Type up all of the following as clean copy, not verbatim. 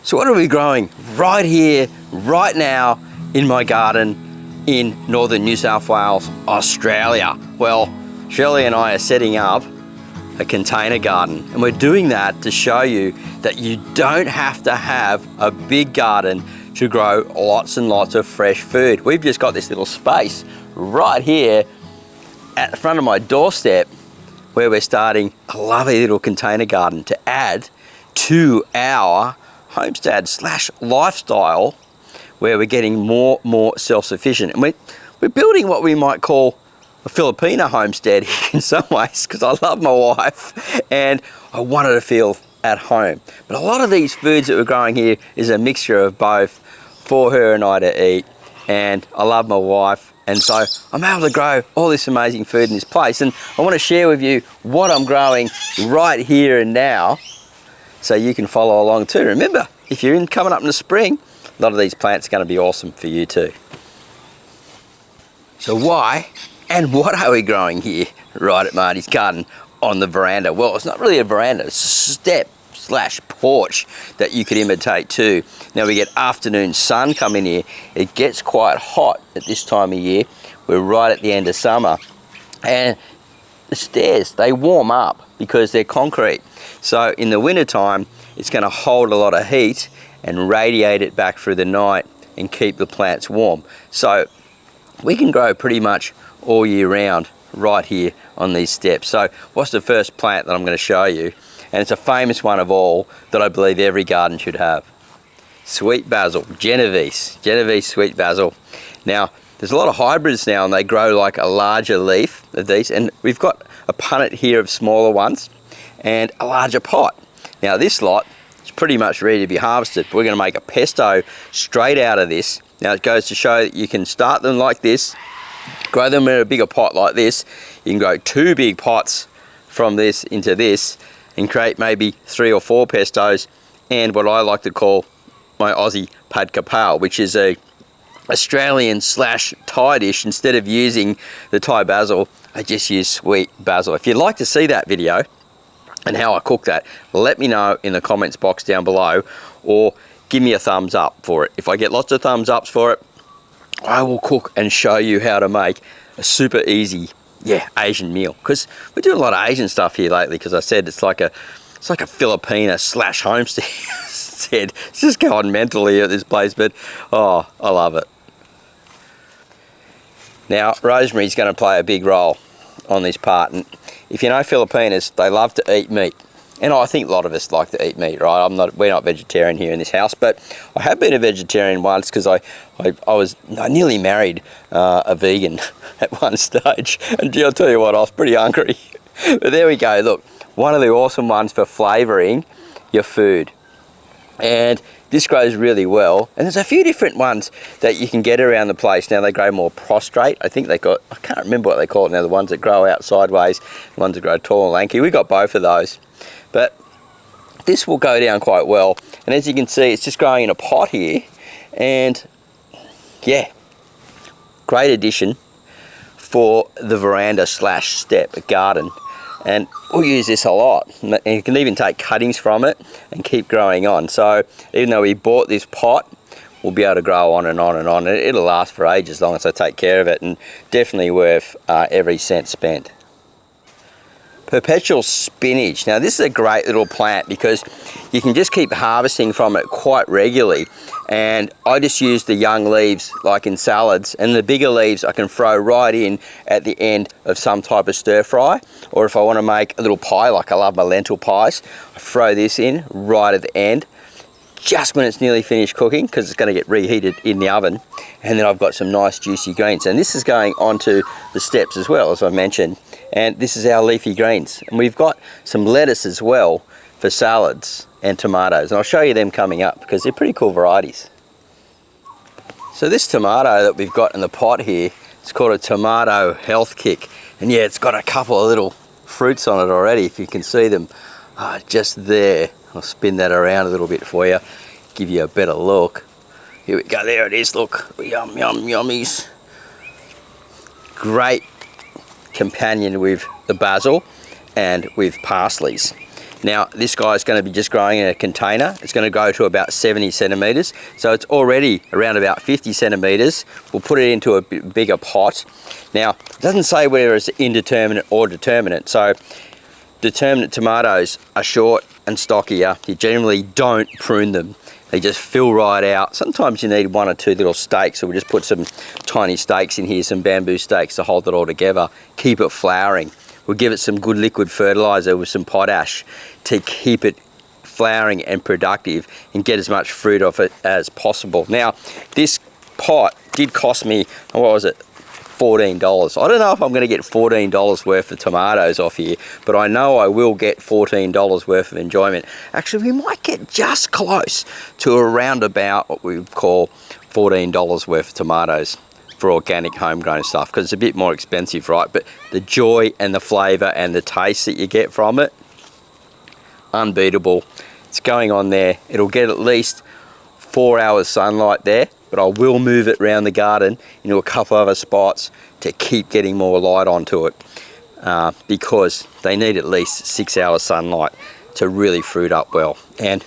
So what are we growing right here, right now in my garden in northern New South Wales, Australia? Well, Shirley and I are setting up a container garden, and we're doing that to show you that you don't have to have a big garden to grow lots and lots of fresh food. We've just got this little space right here at the front of my doorstep where we're starting a lovely little container garden to add to our homestead slash lifestyle, where we're getting more self-sufficient. And we're building what we might call a Filipino homestead in some ways, because I love my wife and I want her to feel at home. But a lot of these foods that we're growing here is a mixture of both for her and I to eat, and I love my wife, and so I'm able to grow all this amazing food in this place. And I want to share with you what I'm growing right here and now, so you can follow along too. Remember, if you're coming up in the spring, a lot of these plants are going to be awesome for you too. So why and what are we growing here right at Marty's garden on the veranda? Well, it's not really a veranda, it's a step slash porch that you could imitate too. Now we get afternoon sun coming here. It gets quite hot at this time of year. We're right at the end of summer, and the stairs, they warm up because they're concrete. So in the winter time, it's going to hold a lot of heat and radiate it back through the night and keep the plants warm. So we can grow pretty much all year round right here on these steps. So what's the first plant that I'm going to show you? And it's a famous one of all that I believe every garden should have. Sweet basil, Genovese sweet basil. Now, there's a lot of hybrids now, and they grow like a larger leaf of these, and we've got a punnet here of smaller ones and a larger pot. Now this lot is pretty much ready to be harvested. We're going to make a pesto straight out of this. Now it goes to show that you can start them like this, grow them in a bigger pot like this. You can grow 2 big pots from this into this and create maybe 3 or 4 pestos, and what I like to call my Aussie pad kapow, which is a Australian slash Thai dish. Instead of using the Thai basil, I just use sweet basil. If you'd like to see that video and how I cook that, let me know in the comments box down below, or give me a thumbs up for it. If I get lots of thumbs ups for it, I will cook and show you how to make a super easy, Asian meal. Because we're doing a lot of Asian stuff here lately, because I said it's like a Filipino slash homestead. It's just going mental here at this place, but oh, I love it. Now, rosemary's going to play a big role on this part, and if you know Filipinos, they love to eat meat, and I think a lot of us like to eat meat, right? We're not vegetarian here in this house, but I have been a vegetarian once because I nearly married a vegan at one stage, and I'll tell you what, I was pretty hungry. But there we go. Look, one of the awesome ones for flavouring your food, and this grows really well. And there's a few different ones that you can get around the place. Now they grow more prostrate. I think I can't remember what they call it now, the ones that grow out sideways, the ones that grow tall and lanky. We got both of those. But this will go down quite well. And as you can see, it's just growing in a pot here. And yeah, great addition for the veranda slash step garden. And we'll use this a lot, and you can even take cuttings from it and keep growing on. So even though we bought this pot, we'll be able to grow on and on and on. It'll last for ages as long as I take care of it, and definitely worth every cent spent. Perpetual spinach. Now this is a great little plant because you can just keep harvesting from it quite regularly, and I just use the young leaves like in salads, and the bigger leaves I can throw right in at the end of some type of stir fry, or if I want to make a little pie, like I love my lentil pies, I throw this in right at the end just when it's nearly finished cooking, because it's going to get reheated in the oven, and then I've got some nice juicy greens. And this is going onto the steps as well, as I mentioned, and this is our leafy greens. And we've got some lettuce as well for salads, and tomatoes, and I'll show you them coming up because they're pretty cool varieties. So this tomato that we've got in the pot here, it's called a tomato health kick, and yeah, it's got a couple of little fruits on it already, if you can see them just there. I'll spin that around a little bit for you, give you a better look. Here we go, there it is, look, yum, yum, yummies. Great companion with the basil and with parsleys. Now this guy is going to be just growing in a container. It's going to grow to about 70 centimetres. So it's already around about 50 centimetres. We'll put it into a bigger pot. Now, it doesn't say whether it's indeterminate or determinate. So determinate tomatoes are short and stockier. You generally don't prune them. They just fill right out. Sometimes you need 1 or 2 little stakes, so we'll just put some tiny stakes in here, some bamboo stakes to hold it all together. Keep it flowering. We'll give it some good liquid fertilizer with some potash to keep it flowering and productive and get as much fruit off it as possible. Now, this pot did cost me, what was it, $14. I don't know if I'm going to get $14 worth of tomatoes off here, but I know I will get $14 worth of enjoyment. Actually, we might get just close to around about what we would call $14 worth of tomatoes for organic homegrown stuff, because it's a bit more expensive, right? But the joy and the flavour and the taste that you get from it, unbeatable. It's going on there. It'll get at least 4 hours sunlight there, but I will move it around the garden into a couple other spots to keep getting more light onto it, because they need at least 6 hours sunlight to really fruit up well. And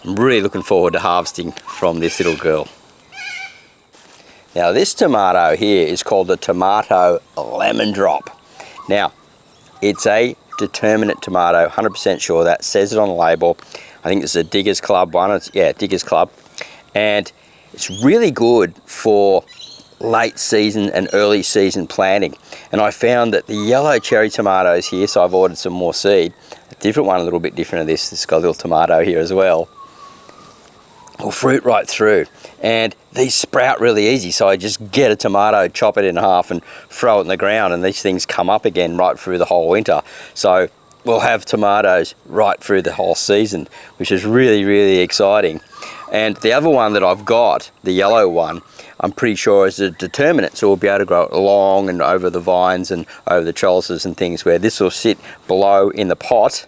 I'm really looking forward to harvesting from this little girl. Now this tomato here is called the tomato lemon drop. Now it's a determinate tomato, 100% sure, that says it on the label. I think it's a Diggers Club one. Yeah, Diggers Club. And it's really good for late season and early season planting. And I found that the yellow cherry tomatoes here, so I've ordered some more seed, a different one, a little bit different to this. It's got a little tomato here as well. Will fruit right through, and these sprout really easy. So I just get a tomato, chop it in half and throw it in the ground, and these things come up again right through the whole winter. So we'll have tomatoes right through the whole season, which is really, really exciting. And the other one that I've got, the yellow one, I'm pretty sure is a determinate, so we'll be able to grow it along and over the vines and over the trellises and things, where this will sit below in the pot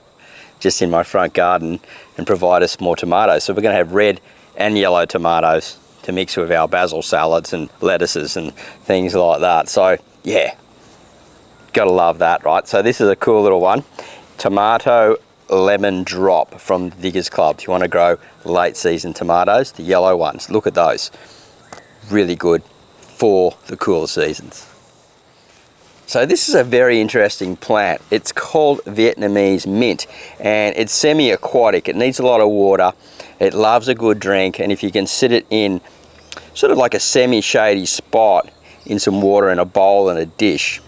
just in my front garden and provide us more tomatoes. So we're going to have red and yellow tomatoes to mix with our basil salads and lettuces and things like that. So yeah, gotta love that, right? So this is a cool little one, tomato lemon drop from Diggers Club. If you want to grow late season tomatoes, the yellow ones, look at those, really good for the cooler seasons. So this is a very interesting plant. It's called Vietnamese mint, and it's semi-aquatic. It needs a lot of water. It loves a good drink, and if you can sit it in sort of like a semi-shady spot in some water in a bowl and a dish,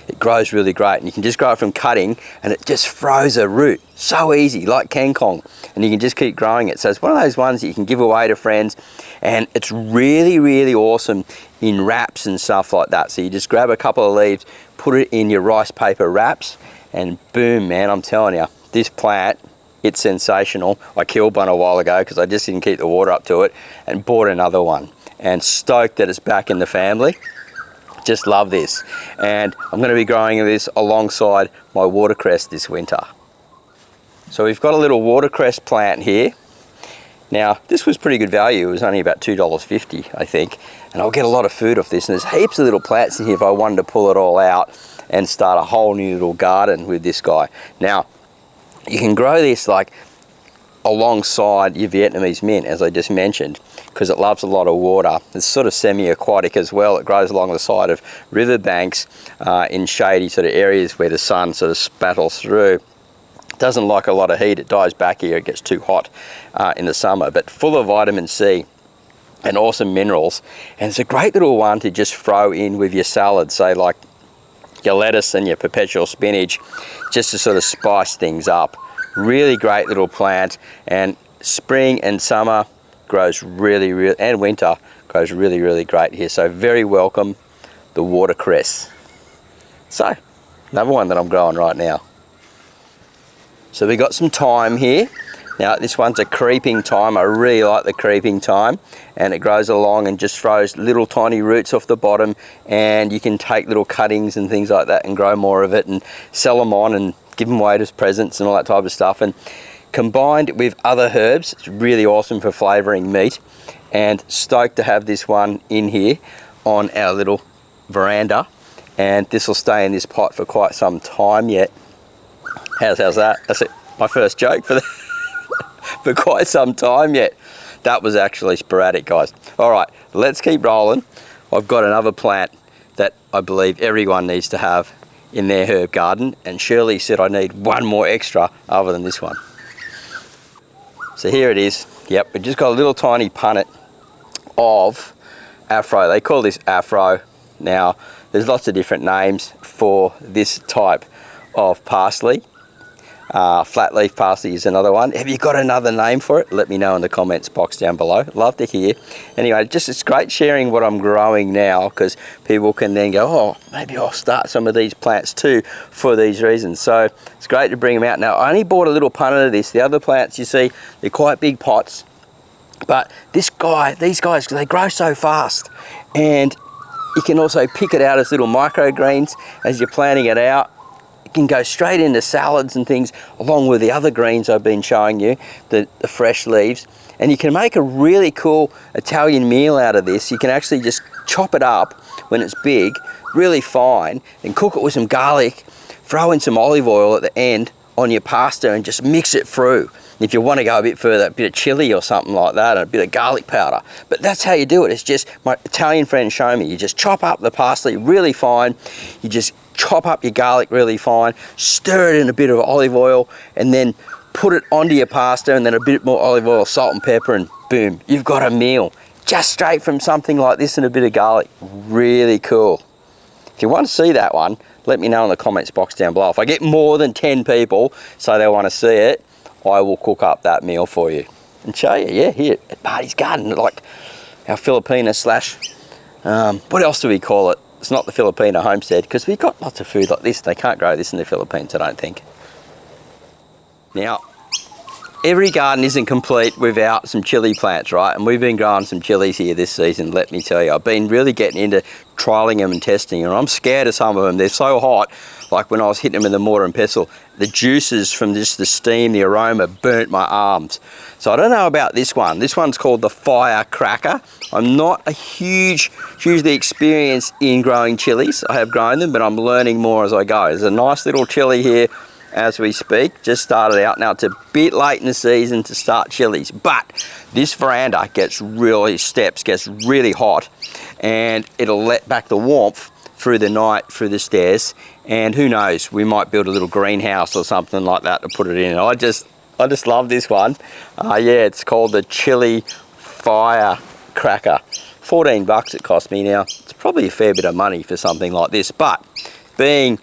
it grows really great. And you can just grow it from cutting, and it just throws a root. So easy, like kangkong, and you can just keep growing it. So it's one of those ones that you can give away to friends, and it's really, really awesome in wraps and stuff like that. So you just grab a couple of leaves, put it in your rice paper wraps, and boom, man, I'm telling you, this plant, it's sensational. I killed one a while ago because I just didn't keep the water up to it, and bought another one, and stoked that it's back in the family. Just love this, and I'm going to be growing this alongside my watercress this winter. So we've got a little watercress plant here. Now this was pretty good value. It was only about $2.50, I think, and I'll get a lot of food off this. And there's heaps of little plants in here if I wanted to pull it all out and start a whole new little garden with this guy. Now you can grow this like alongside your Vietnamese mint, as I just mentioned, because it loves a lot of water. It's sort of semi-aquatic as well. It grows along the side of riverbanks in shady sort of areas where the sun sort of spattles through. It doesn't like a lot of heat. It dies back here. It gets too hot in the summer, but full of vitamin C and awesome minerals. And it's a great little one to just throw in with your salad, say like your lettuce and your perpetual spinach, just to sort of spice things up. Really great little plant, and spring and summer grows really, and winter grows really great here. So very welcome, the watercress. So another one that I'm growing right now. So we got some thyme here. Now this one's a creeping thyme. I really like the creeping thyme, and it grows along and just throws little tiny roots off the bottom, and you can take little cuttings and things like that and grow more of it and sell them on and give them away as presents and all that type of stuff. And combined with other herbs, it's really awesome for flavouring meat. And stoked to have this one in here on our little veranda, and this will stay in this pot for quite some time yet. How's that? That's it. my first joke for for quite some time yet. That was actually sporadic, guys. All right, let's keep rolling. I've got another plant that I believe everyone needs to have in their herb garden, and Shirley said I need one more extra other than this one. So here it is. Yep, we just got a little tiny punnet of Afro. They call this Afro. Now, there's lots of different names for this type of parsley. Flat leaf parsley is another one. Have you got another name for it? Let me know in the comments box down below. Love to hear. Anyway, just it's great sharing what I'm growing now, because people can then go, oh, maybe I'll start some of these plants too for these reasons. So it's great to bring them out. Now, I only bought a little punnet of this. The other plants, you see, they're quite big pots. But these guys, they grow so fast. And you can also pick it out as little microgreens as you're planting it out. It can go straight into salads and things, along with the other greens I've been showing you, the fresh leaves. And you can make a really cool Italian meal out of this. You can actually just chop it up when it's big, really fine, and cook it with some garlic, throw in some olive oil at the end on your pasta and just mix it through. If you want to go a bit further, a bit of chili or something like that, and a bit of garlic powder. But that's how you do it. It's just, my Italian friend showed me, you just chop up the parsley really fine, you just chop up your garlic really fine, stir it in a bit of olive oil, and then put it onto your pasta, and then a bit more olive oil, salt and pepper, and boom, you've got a meal. Just straight from something like this and a bit of garlic. Really cool. If you want to see that one, let me know in the comments box down below. If I get more than 10 people say they want to see it, I will cook up that meal for you and show you, yeah, here at Marty's Garden, like our Filipina slash, what else do we call it? It's not the Filipina homestead, because we've got lots of food like this. They can't grow this in the Philippines, I don't think. Now, every garden isn't complete without some chili plants, right? And we've been growing some chilies here this season, let me tell you. I've been really getting into trialing them and testing them. I'm scared of some of them. They're so hot. Like when I was hitting them with the mortar and pestle, the juices from just the steam, the aroma, burnt my arms. So I don't know about this one. This one's called the Firecracker. I'm not a hugely experienced in growing chilies. I have grown them, but I'm learning more as I go. There's a nice little chili here as we speak. Just started out. Now it's a bit late in the season to start chilies, but this veranda gets really hot, and it'll let back the warmth through the night, through the stairs, and who knows, we might build a little greenhouse or something like that to put it in. I just love this one. Yeah, it's called the Chili Firecracker. 14 bucks it cost me. Now, it's probably a fair bit of money for something like this, but being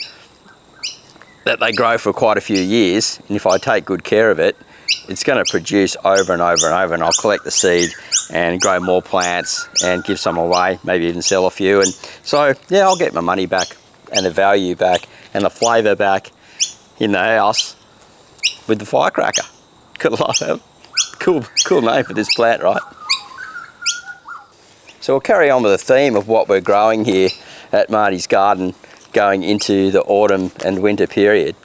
that they grow for quite a few years, and if I take good care of it, it's going to produce over and over and over, and I'll collect the seed and grow more plants and give some away, maybe even sell a few. And so, yeah, I'll get my money back and the value back and the flavour back in the house with the Firecracker. Could love it. Cool name for this plant, right? So we'll carry on with the theme of what we're growing here at Marty's Garden going into the autumn and winter period.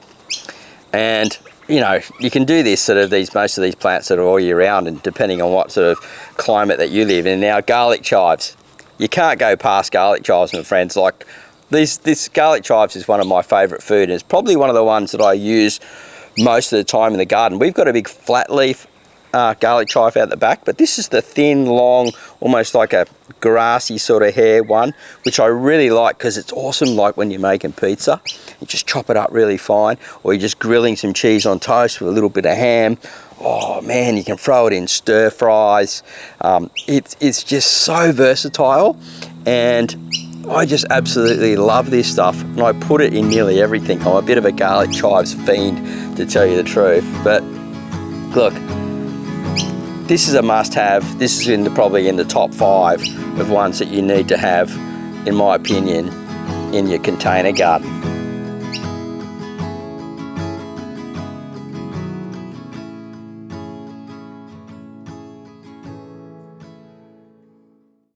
And you know, you can do this most of these plants that are all year round, and depending on what sort of climate that you live in. Now, garlic chives, you can't go past garlic chives, my friends. Like this garlic chives is one of my favourite food, and it's probably one of the ones that I use most of the time in the garden. We've got a big flat leaf garlic chive out the back, but this is the thin, long, almost like a grassy sort of hair one, which I really like because it's awesome. Like when you're making pizza, you just chop it up really fine, or you're just grilling some cheese on toast with a little bit of ham. Oh man, you can throw it in stir fries. It's just so versatile, and I just absolutely love this stuff, and I put it in nearly everything. I'm a bit of a garlic chives fiend, to tell you the truth. But look, this is a must-have. This is probably in the top 5 of ones that you need to have, in my opinion, in your container garden.